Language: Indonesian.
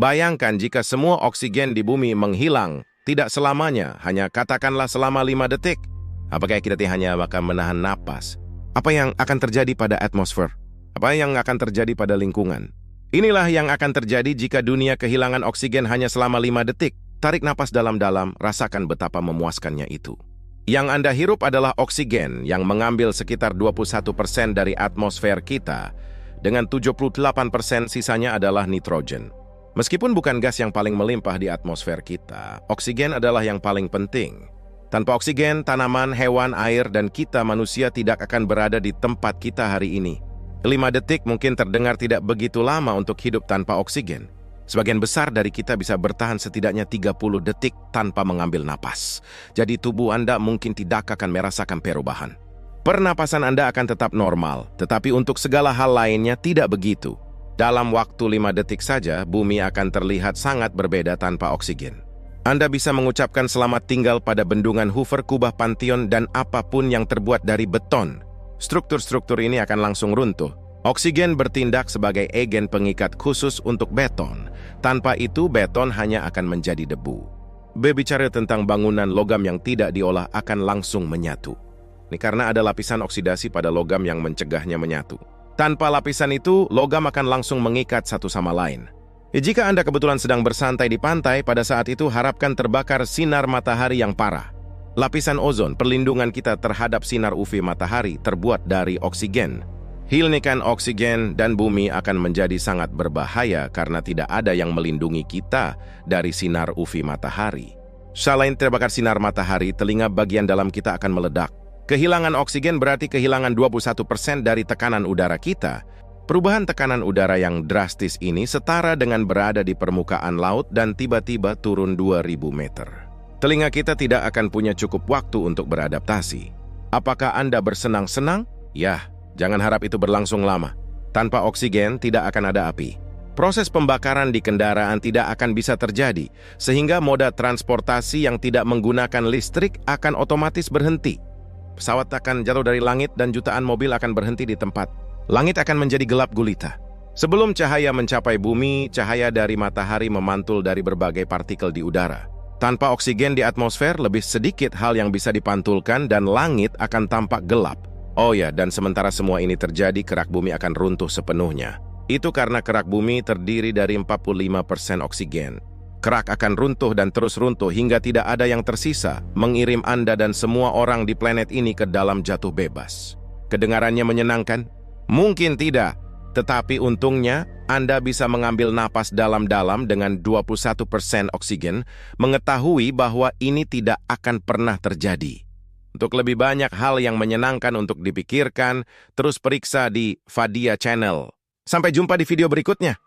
Bayangkan jika semua oksigen di bumi menghilang, tidak selamanya, hanya katakanlah selama 5 detik. Apakah kita hanya akan menahan napas? Apa yang akan terjadi pada atmosfer? Apa yang akan terjadi pada lingkungan? Inilah yang akan terjadi jika dunia kehilangan oksigen hanya selama 5 detik. Tarik napas dalam-dalam, rasakan betapa memuaskannya itu. Yang Anda hirup adalah oksigen yang mengambil sekitar 21% dari atmosfer kita, dengan 78% sisanya adalah nitrogen. Meskipun bukan gas yang paling melimpah di atmosfer kita, oksigen adalah yang paling penting. Tanpa oksigen, tanaman, hewan, air, dan kita manusia tidak akan berada di tempat kita hari ini. 5 detik mungkin terdengar tidak begitu lama untuk hidup tanpa oksigen. Sebagian besar dari kita bisa bertahan setidaknya 30 detik tanpa mengambil napas. Jadi tubuh Anda mungkin tidak akan merasakan perubahan. Pernapasan Anda akan tetap normal, tetapi untuk segala hal lainnya tidak begitu. Dalam waktu 5 detik saja, bumi akan terlihat sangat berbeda tanpa oksigen. Anda bisa mengucapkan selamat tinggal pada bendungan Hoover, kubah Pantheon, dan apapun yang terbuat dari beton. Struktur-struktur ini akan langsung runtuh. Oksigen bertindak sebagai agen pengikat khusus untuk beton. Tanpa itu, beton hanya akan menjadi debu. Berbicara tentang bangunan, logam yang tidak diolah akan langsung menyatu. Ini karena ada lapisan oksidasi pada logam yang mencegahnya menyatu. Tanpa lapisan itu, logam akan langsung mengikat satu sama lain. Jika Anda kebetulan sedang bersantai di pantai, pada saat itu harapkan terbakar sinar matahari yang parah. Lapisan ozon, perlindungan kita terhadap sinar UV matahari, terbuat dari oksigen. Hilangkan oksigen dan bumi akan menjadi sangat berbahaya karena tidak ada yang melindungi kita dari sinar UV matahari. Selain terbakar sinar matahari, telinga bagian dalam kita akan meledak. Kehilangan oksigen berarti kehilangan 21% dari tekanan udara kita. Perubahan tekanan udara yang drastis ini setara dengan berada di permukaan laut dan tiba-tiba turun 2000 meter. Telinga kita tidak akan punya cukup waktu untuk beradaptasi. Apakah Anda bersenang-senang? Ya. Jangan harap itu berlangsung lama. Tanpa oksigen, tidak akan ada api. Proses pembakaran di kendaraan tidak akan bisa terjadi, sehingga moda transportasi yang tidak menggunakan listrik akan otomatis berhenti. Pesawat akan jatuh dari langit dan jutaan mobil akan berhenti di tempat. Langit akan menjadi gelap gulita. Sebelum cahaya mencapai bumi, cahaya dari matahari memantul dari berbagai partikel di udara. Tanpa oksigen di atmosfer, lebih sedikit hal yang bisa dipantulkan dan langit akan tampak gelap. Oh ya, dan sementara semua ini terjadi, kerak bumi akan runtuh sepenuhnya. Itu karena kerak bumi terdiri dari 45% oksigen. Kerak akan runtuh dan terus runtuh hingga tidak ada yang tersisa, mengirim Anda dan semua orang di planet ini ke dalam jatuh bebas. Kedengarannya menyenangkan? Mungkin tidak, tetapi untungnya Anda bisa mengambil napas dalam-dalam dengan 21% oksigen, mengetahui bahwa ini tidak akan pernah terjadi. Untuk lebih banyak hal yang menyenangkan untuk dipikirkan, terus periksa di Fadia Channel. Sampai jumpa di video berikutnya.